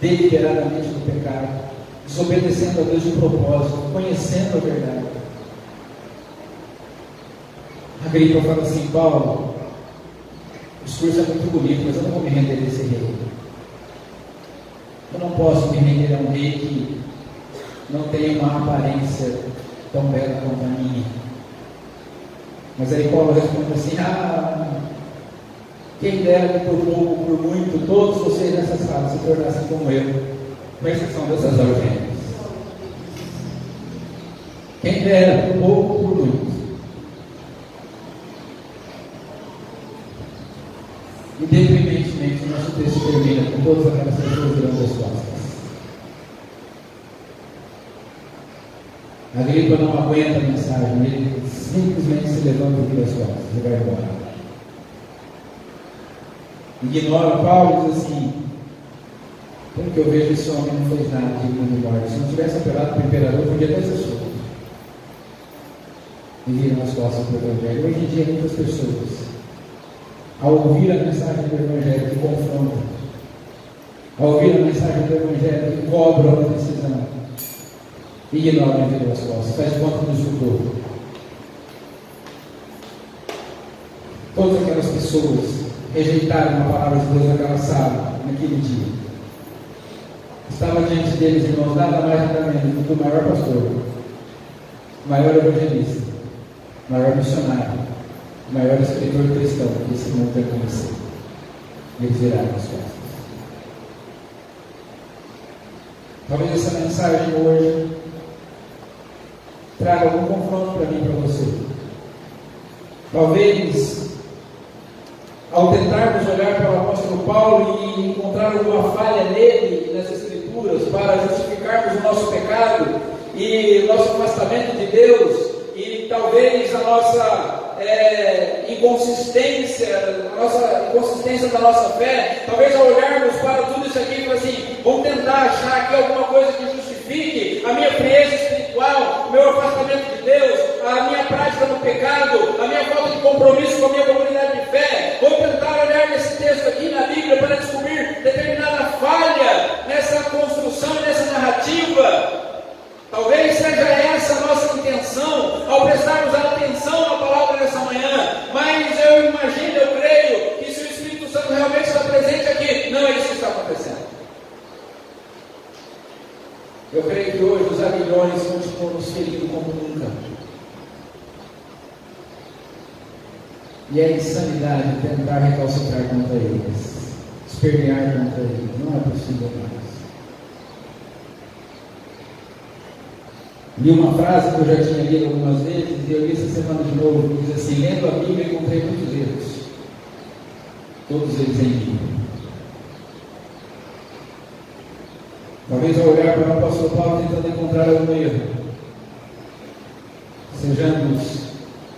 deliberadamente no pecado, desobedecendo a Deus de propósito, conhecendo a verdade. Agripa fala assim: Paulo, o discurso é muito bonito, mas eu não vou me render a esse rei. Eu não posso me render a um rei que não tem uma aparência tão bela quanto a minha. Mas aí Paulo responde assim: quem dera que por pouco, por muito, todos vocês nessa sala se tornassem como eu, com exceção dessas algemas. Quem dera por pouco, por muito. E deprimentemente o nosso texto termina com todas aquelas pessoas virando as costas. Agripa não aguenta a mensagem, ele simplesmente se levanta e vira as costas e vai embora. Ignora Paulo e diz assim: pelo que eu vejo, esse homem não fez nada de ir embora. Se não tivesse apelado para o imperador, podia ter ser solto. E viram as costas para o Evangelho. Hoje em dia, muitas pessoas, ao ouvir a mensagem do Evangelho, que confrontam, ao ouvir a mensagem do Evangelho, que cobram a decisão, ignoram e viram as costas, faz conta do escultor. Todas aquelas pessoas rejeitaram a palavra de Deus naquela sala, naquele dia. Estava diante deles, irmãos, nada mais nada menos do que o maior pastor, o maior evangelista, o maior missionário, o maior escritor cristão que esse mundo vai conhecer. Eles viraram as costas. Talvez essa mensagem hoje traga algum confronto para mim e para você. Talvez, ao tentarmos olhar para o apóstolo Paulo e encontrar alguma falha nele, nas Escrituras, para justificarmos o nosso pecado e o nosso afastamento de Deus, e talvez a nossa inconsistência da nossa fé, talvez ao olharmos para tudo isso aqui e falar assim: vamos tentar achar aqui alguma coisa que justifique a minha frieza espiritual, o meu afastamento de Deus, a minha prática no pecado, a minha falta de compromisso com a minha comunidade de fé. Vou tentar olhar nesse texto aqui na Bíblia para descobrir determinada falha nessa construção, nessa narrativa. Talvez seja essa a nossa intenção ao prestarmos atenção à palavra nessa manhã, mas eu imagino, eu creio que se o Espírito Santo realmente está presente aqui, não é isso que está acontecendo. Eu creio que hoje os aguilhões continuam nos ferindo como nunca. E é insanidade tentar recalcitrar contra eles, espernear contra eles. Não é possível mais. Li uma frase que eu já tinha lido algumas vezes, e eu li essa semana de novo, que diz assim: lendo a Bíblia encontrei muitos erros, todos eles em mim. Talvez ao olhar para o apóstolo Paulo tentando encontrar algum erro, sejamos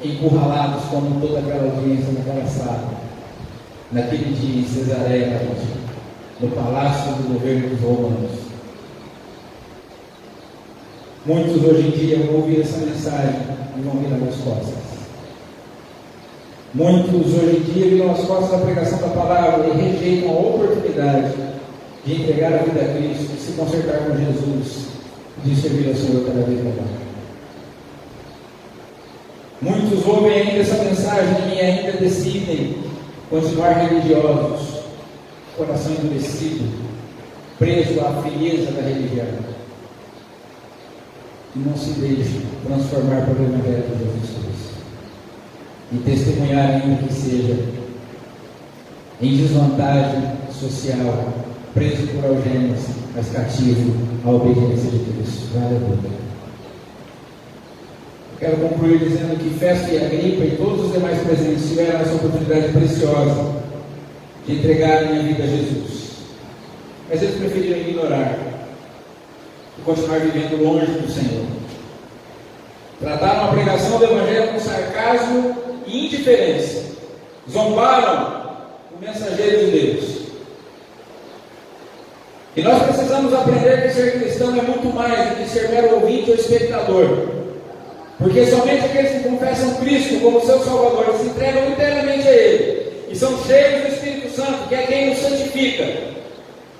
encurralados como toda aquela audiência naquela sala, naquele dia em Cesareia, no palácio do governo dos romanos. Muitos hoje em dia vão ouvir essa mensagem e vão virar as costas. Muitos hoje em dia viram as costas da pregação da palavra e rejeitam a oportunidade de entregar a vida a Cristo, de se consertar com Jesus, de servir ao Senhor cada vez mais. Muitos ouvem ainda essa mensagem e ainda decidem continuar religiosos, coração endurecido, preso à frieza da religião. E não se deixe transformar pelo Evangelho de Jesus Cristo. E testemunhar ainda que seja em desvantagem social, preso por algemas, mas cativo à obediência de Cristo. Aleluia. Quero concluir dizendo que Festo e Agripa e todos os demais presentes tiveram essa oportunidade preciosa de entregarem a vida a Jesus. Mas eles preferiram ignorar e continuar vivendo longe do Senhor. Trataram a pregação do Evangelho com sarcasmo e indiferença. Zombaram o mensageiro de Deus. E nós precisamos aprender que ser cristão é muito mais do que ser mero ouvinte ou espectador. Porque somente aqueles que confessam Cristo como seu Salvador e se entregam inteiramente a Ele e são cheios do Espírito Santo, que é quem nos santifica,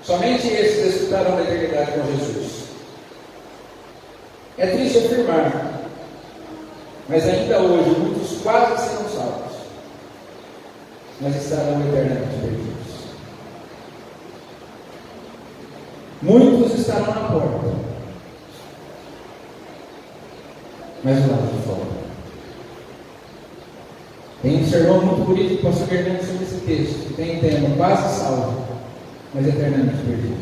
somente esses desfrutarão da eternidade com Jesus. É triste afirmar, mas ainda hoje muitos quase serão salvos, mas estarão eternamente perdidos. Muitos estarão na porta, mas do lado de fora. Tem um sermão muito bonito do pastor Fernando sobre esse texto, que tem tema: quase salvo, mas eternamente perdido.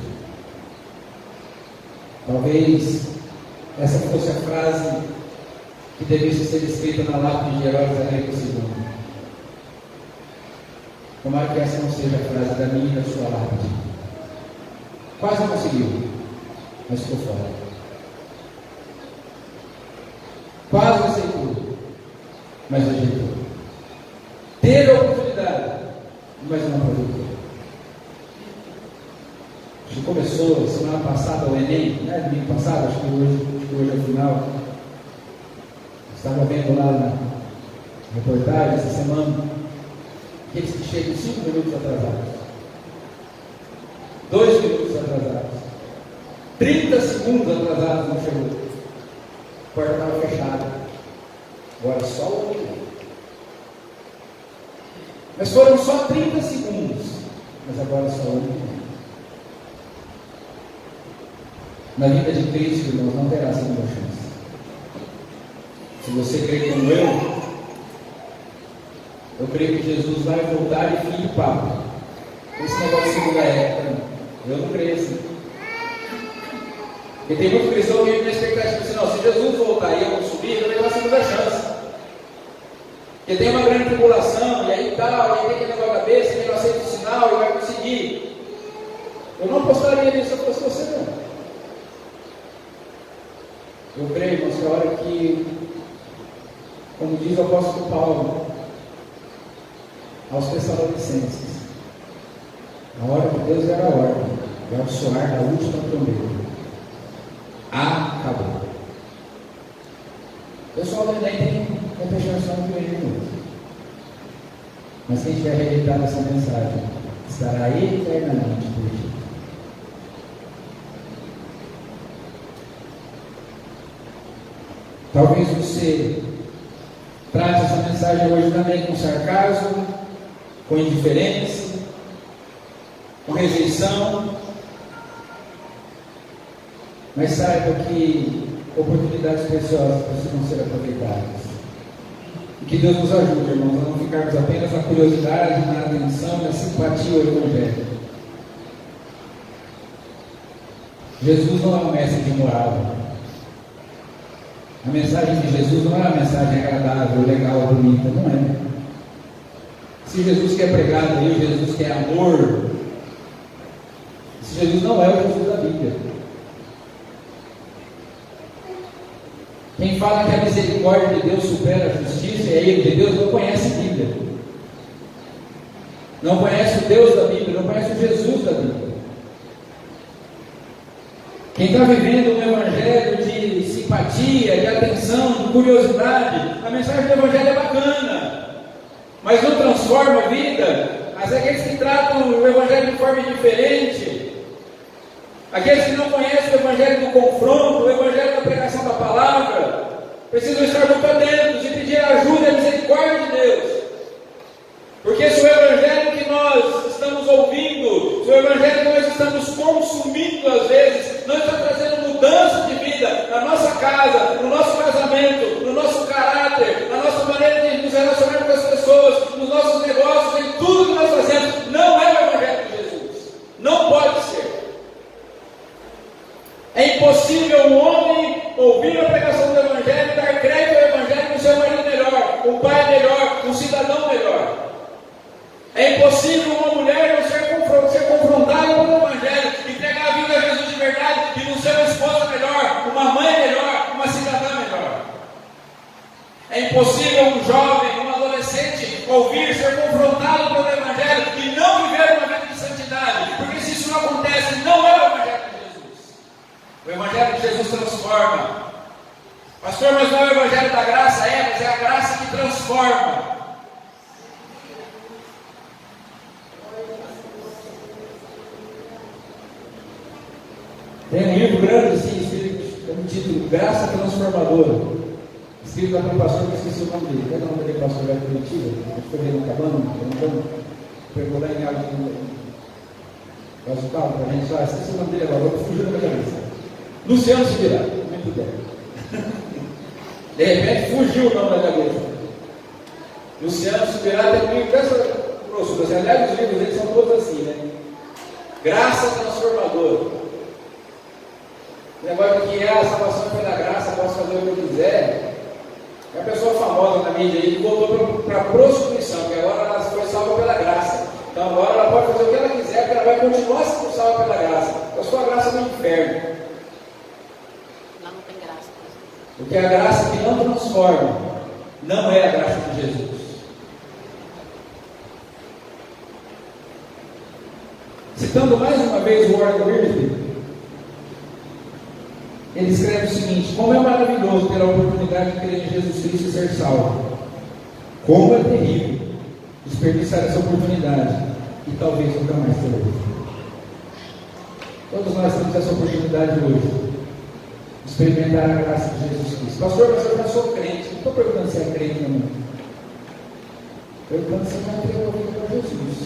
Talvez essa fosse a frase que devesse ser escrita na lápide de Herodes Agripa II. Tomara que essa não seja a frase da minha e da sua lápide. Quase conseguiu, mas ficou fora. Quase aceitou, mas rejeitou. Teve a oportunidade, mas não aproveitou. Acho que começou semana passada o Enem, né? Domingo passado, acho que hoje é o final. Estava vendo lá na reportagem essa semana, aqueles que chegam 5 minutos atrasados, 2 minutos atrasados, 30 segundos atrasados não chegou. A porta estava fechada. Agora só o outro. Mas foram só 30 segundos. Mas agora só o outro. Na vida de Cristo, irmãos, não terá segunda chance. Se você crê como eu creio que Jesus vai voltar e fim de papo. Esse negócio de segunda época, eu não creio assim. Porque tem muito cristão que vive na expectativa assim: não, se Jesus voltar e eu não subir, eu vou ter uma segunda chance. Porque tem uma grande tribulação, e aí tal, e aí tem aquele negócio da cabeça, que não aceita o sinal e vai conseguir. Eu não apostaria nisso se eu fosse você, não. Eu creio, irmãos, que a hora que, como diz o apóstolo Paulo aos Tessalonicenses, a hora que Deus era a ordem, é o soar da última trombeta. Acabou. O pessoal do Enem tem fechação de joelho. Mas quem tiver rejeitado essa mensagem estará eternamente perdido. Talvez você trate essa mensagem hoje também com sarcasmo, com indiferença, com rejeição, mas saiba que oportunidades preciosas precisam ser aproveitadas. E que Deus nos ajude, irmãos, a não ficarmos apenas na curiosidade, na atenção, na simpatia ao Evangelho. Jesus não é um mestre de moral. A mensagem de Jesus não é uma mensagem agradável, legal, bonita, não é. Se Jesus quer pregado aí, Jesus quer amor, esse Jesus não é o Jesus da Bíblia. Quem fala que a misericórdia de Deus supera a justiça e a ira de Deus não conhece a Bíblia. Não conhece o Deus da Bíblia, não conhece o Jesus da Bíblia. Quem está vivendo um evangelho de simpatia, de atenção, de curiosidade, a mensagem do evangelho é bacana, mas não transforma a vida. Mas aqueles que tratam o evangelho de forma diferente, aqueles que não conhecem o evangelho do confronto, o evangelho da pregação da palavra, precisam estar muito atentos e pedir a ajuda e a misericórdia de Deus. Porque se o evangelho que nós estamos ouvindo, se o evangelho que nós estamos consumindo às vezes, não está trazendo mudança de vida na nossa casa, no nosso casamento, no nosso caráter, na nossa maneira de nos relacionar com as pessoas, nos nossos negócios, em tudo que nós fazemos, não é o evangelho de Jesus. Não pode ser. É impossível um homem ouvir a pregação do evangelho, dar crédito ao evangelho melhor, um pai melhor, um cidadão melhor. É impossível uma mulher não ser confrontada com o Evangelho, entregar a vida a Jesus de verdade e não ser uma esposa melhor, uma mãe melhor, uma cidadã melhor. É impossível um jovem, um adolescente ouvir, ser confrontado pelo Evangelho e não viver uma vida de santidade, porque se isso não acontece, não é o Evangelho de Jesus. O Evangelho de Jesus transforma. Pastor, mas não é o Evangelho da graça? É, mas é a graça que transforma. Tem um livro grande assim, escrito com o título Graça Transformadora, escrito lá pelo pastor, que eu esqueci o nome dele. Qual é o nome daquele pastor lá de Curitiba? Foi ele acabando, pegou lá em água o carro para a gente lá, esqueci o nome dele agora, fugiu da minha cabeça. Luciano Subirá, muito bem. De repente fugiu o nome da cabeça. Luciano Subirá tem um livro grosso, mas aliás os livros dele são todos assim, né? Graça Transformadora. O negócio que a salvação foi da graça, posso fazer o que eu quiser. É a pessoa famosa na mídia aí que voltou para a prostituição, que agora ela foi salva pela graça. Então agora ela pode fazer o que ela quiser, porque ela vai continuar sendo salva pela graça. A sua graça no inferno. Lá não tem graça. Porque a graça que não transforma não é a graça de Jesus. Citando mais uma vez o Warren Wiersbe, ele escreve o seguinte: como é maravilhoso ter a oportunidade de crer em Jesus Cristo e ser salvo. Como é terrível desperdiçar essa oportunidade e talvez nunca mais teremos. Todos nós temos essa oportunidade hoje de experimentar a graça de Jesus Cristo. Pastor, mas eu já sou crente. Não estou perguntando se é crente ou não. Perguntando se já entregou a vida para Jesus.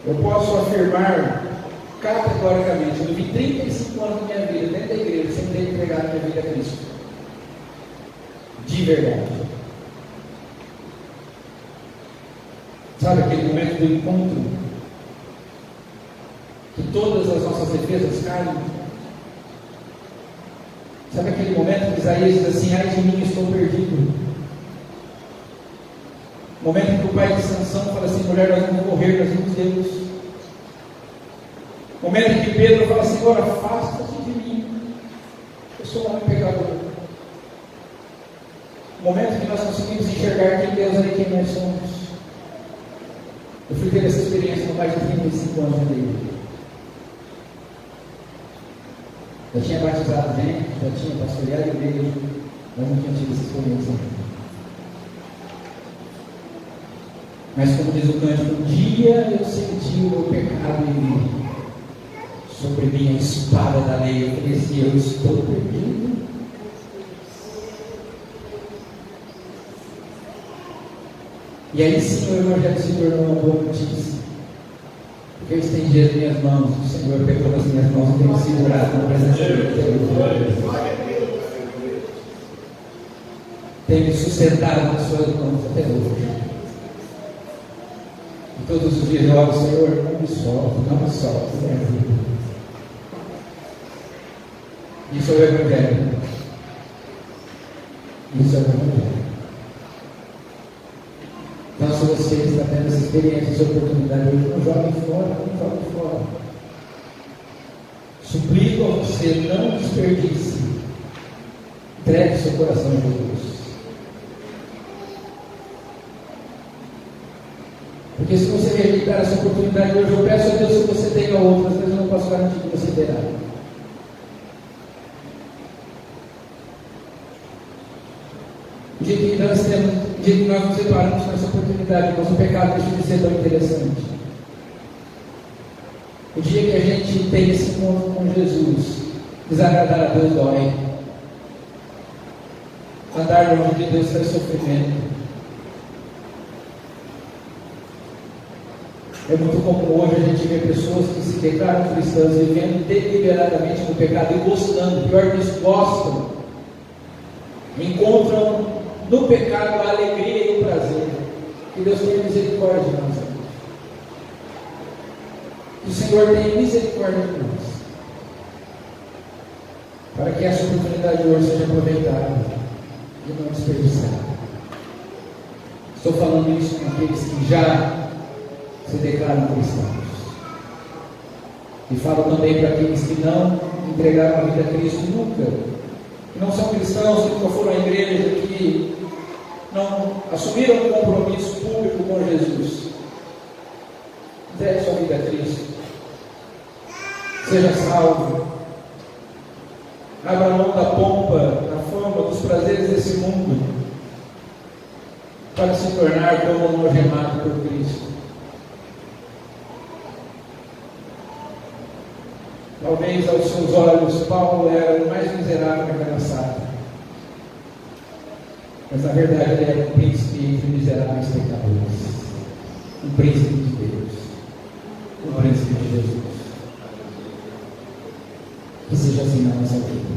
Eu posso afirmar categoricamente, eu vivi 35 anos da minha vida dentro da igreja sem ter entregado minha vida a Cristo. De verdade. Sabe aquele momento do encontro? Que todas as nossas defesas caem? Sabe aquele momento que Isaías diz assim: ai de mim, estou perdido. O momento em que o pai de Sansão fala assim: mulher, nós vamos morrer, nós vamos Deus. O momento em que Pedro fala: Senhor, afasta-te de mim, eu sou um homem pecador. O momento em que nós conseguimos enxergar quem Deus é e quem nós somos. Eu fui ter essa experiência com mais de 35 anos de igreja. Já tinha batizado gente, já tinha pastoreado a igreja, mas não tinha tido essa experiência. Mas como diz o cântico, um dia eu senti o meu pecado em mim. Sobre mim a espada da lei, eu falei assim: eu estou perdido. E aí sim o Evangelho se tornou uma boa notícia. Porque eu estendi as minhas mãos, o Senhor pegou nas minhas mãos e tem me segurado na presença dele. Tem me sustentado nas suas mãos até hoje. E todos os dias eu oro: Senhor, não me solte, minha vida. Isso é o Evangelho. Isso é o Evangelho. Então, se você está tendo essa experiência, essa oportunidade hoje, não jogue fora. Suplico a você, não desperdice. Entregue seu coração a Jesus. Porque se você rejeitar essa oportunidade hoje, eu peço a Deus que você tenha outras, mas eu não posso garantir que você terá. O dia que nós nos separamos com essa oportunidade, nosso pecado deixa de ser tão interessante. O dia que a gente tem esse encontro com Jesus, desagradar a Deus dói. Andar longe de Deus traz sofrimento. É muito comum hoje a gente ver pessoas que se declaram cristãs vivendo deliberadamente no pecado e gostando, pior disso, gostam. Encontram no pecado a alegria e o prazer. Que Deus tenha misericórdia de nós. Que o Senhor tenha misericórdia de nós. Para que essa oportunidade hoje seja aproveitada. e não desperdiçar. Estou falando isso com aqueles que já se declaram cristãos. E falo também para aqueles que não entregaram a vida a Cristo nunca, que não são cristãos, que nunca foram à igreja, que não assumiram um compromisso público com Jesus. Entregue sua vida a Cristo. Seja salvo. Abra mão da pompa, da fama, dos prazeres desse mundo, para se tornar como um algemado por Cristo. Talvez aos seus olhos Paulo era o mais miserável daquela sala, mas na verdade ele era um príncipe entre miseráveis pecadores, um príncipe de Deus, um príncipe de Jesus. Que seja assim na nossa vida.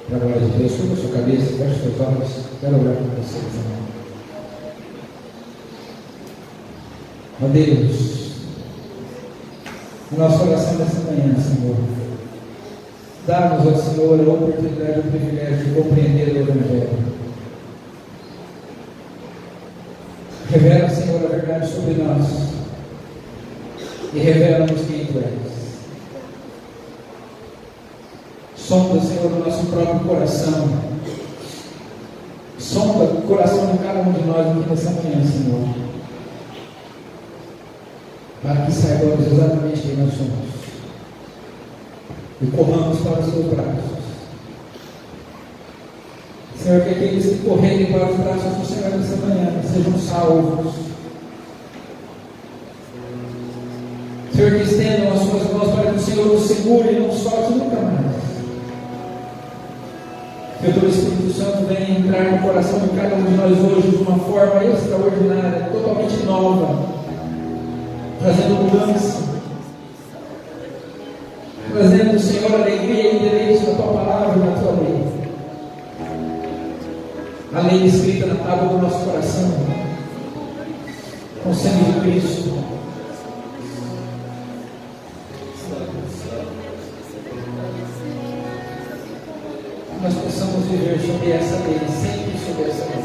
Para a glória de Deus, curva a sua cabeça, feche seus olhos, quero orar com vocês. Ó Deus, no nosso coração nessa manhã, Senhor, dá-nos, ó Senhor, a oportunidade e o privilégio de compreender o Evangelho. Revela, Senhor, a verdade sobre nós e revela-nos quem Tu és. Sonda, Senhor, o nosso próprio coração. Sonda o coração de cada um de nós aqui nessa manhã, Senhor, para que saibamos exatamente quem nós somos e corramos para os Teus braços. Senhor, que aqueles que correrem para os braços do Senhor nessa manhã sejam salvos. Senhor, que estendam as suas mãos para que o Senhor nos segure e não solte nunca mais. Que o Teu Espírito Santo venha entrar no coração de cada um de nós hoje de uma forma extraordinária, totalmente nova, trazendo mudança, trazendo, Senhor, alegria e deleite na Tua palavra e na Tua lei. A lei escrita na tábua do nosso coração, com o sangue de Cristo. Nós possamos viver sobre essa lei, sempre sobre essa lei.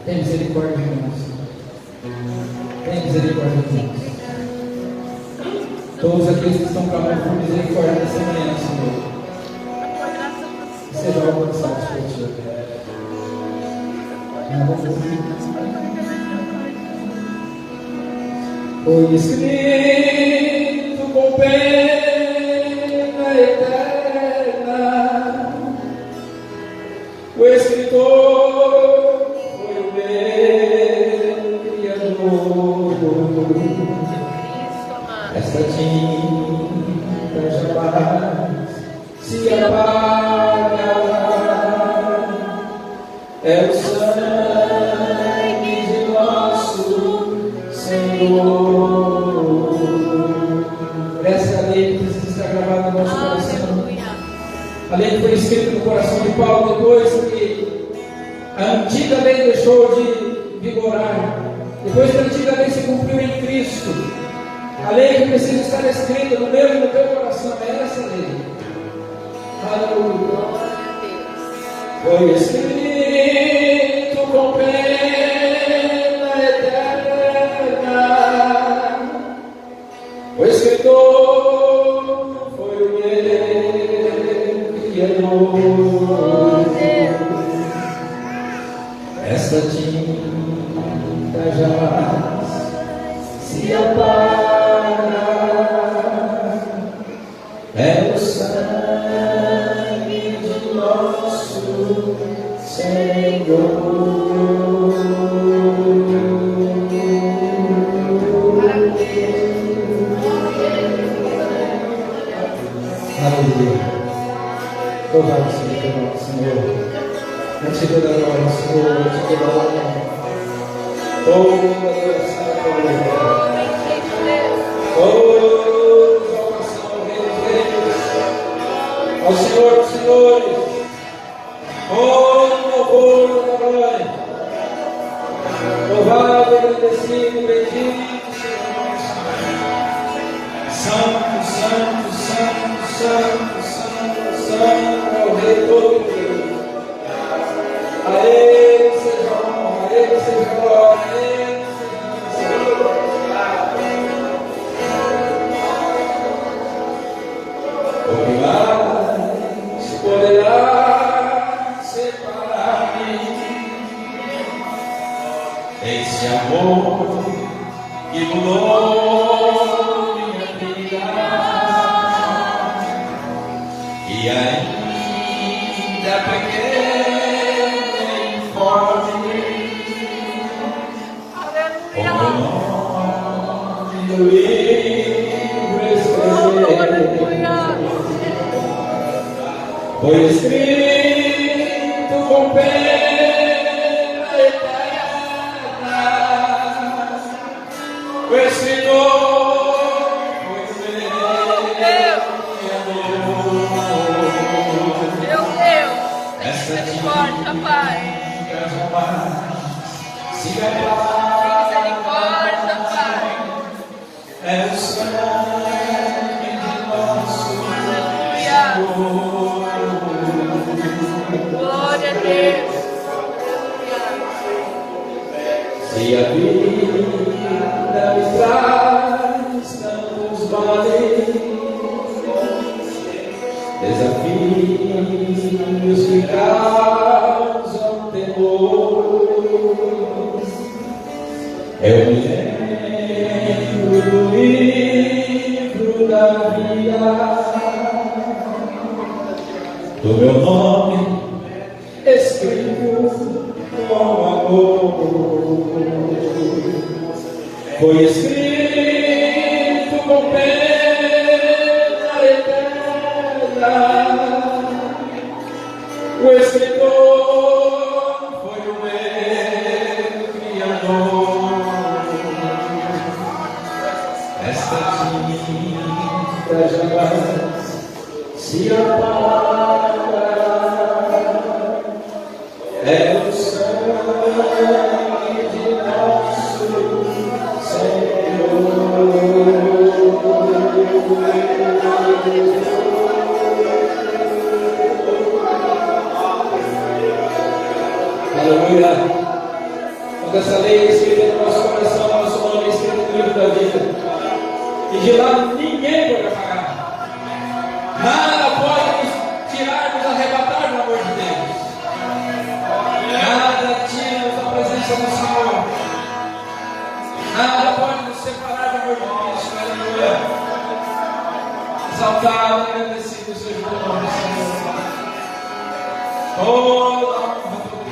Tem misericórdia de nós. Tem misericórdia de nós. Todos aqueles que estão clamando por misericórdia nessa manhã, Senhor, sejam alcançados por Ti. Foi escrito com pena eterna, o escritor foi o meu Criador. Esta tinta jamais se apaga, é o sangue de nosso Senhor. Essa é a lei que precisa estar gravada no nosso coração. A lei que foi escrita no coração de Paulo depois que a antiga lei deixou de vigorar, depois que a antiga lei se cumpriu em Cristo. A lei que precisa estar escrita no meu e no teu coração é essa lei. Aleluia. Foi escrito com pena eterna, o escritor foi o meu Criador. Esta tinta jamais se apaga, é o sangue de nosso Senhor. Aleluia. Louvado seja o nosso Senhor. Eu te dou a glória, Senhor. Eu te dou a honra. Toda adoração a Tua glória. Toda exaltação ao Rei dos Reis, ao Senhor dos Senhores. Todo louvor da glória. Louvado, agradecido, bendito seja o nosso Senhor. Santo, santo, santo, santo. Santo é o Rei Todo-Poderoso. A Ele seja honra, a Ele seja glória, a Ele seja o que mais poderá separar-me esse amor que mudou minha vida e ainda pequeno e informe com o nome do livro escrever. Foi escrito com pena eterna. O escritor foi o meu Deus. Essa misericórdia, Pai. Se misericórdia, Pai. É o sangue de nosso Senhor. Glória a Deus. Se a vida me traz tantos vales, desafios que causam temor, eu me lembro do livro da vida, do meu nome escrito com amor. Foi escrito com pena eterna. O escritor foi o meu Criador. Esta tinta jamais se apaga. É o sangue de nosso Senhor. Aleluia. Quando essa lei é escrita no nosso coração, nosso nome é escrito no livro da vida. E de lá ninguém pode apagar. Nada pode nos tirar, nos arrebatar do amor de Deus. Nada tira-nos da presença do Senhor. Nada pode nos separar do amor de Cristo. Aleluia. Exaltado e agradecido seja o nome do Senhor. Toda honra, toda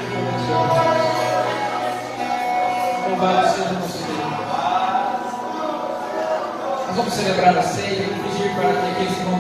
glória. Louvado seja o nosso Deus. Nós vamos celebrar a ceia e pedir para que aqueles que vão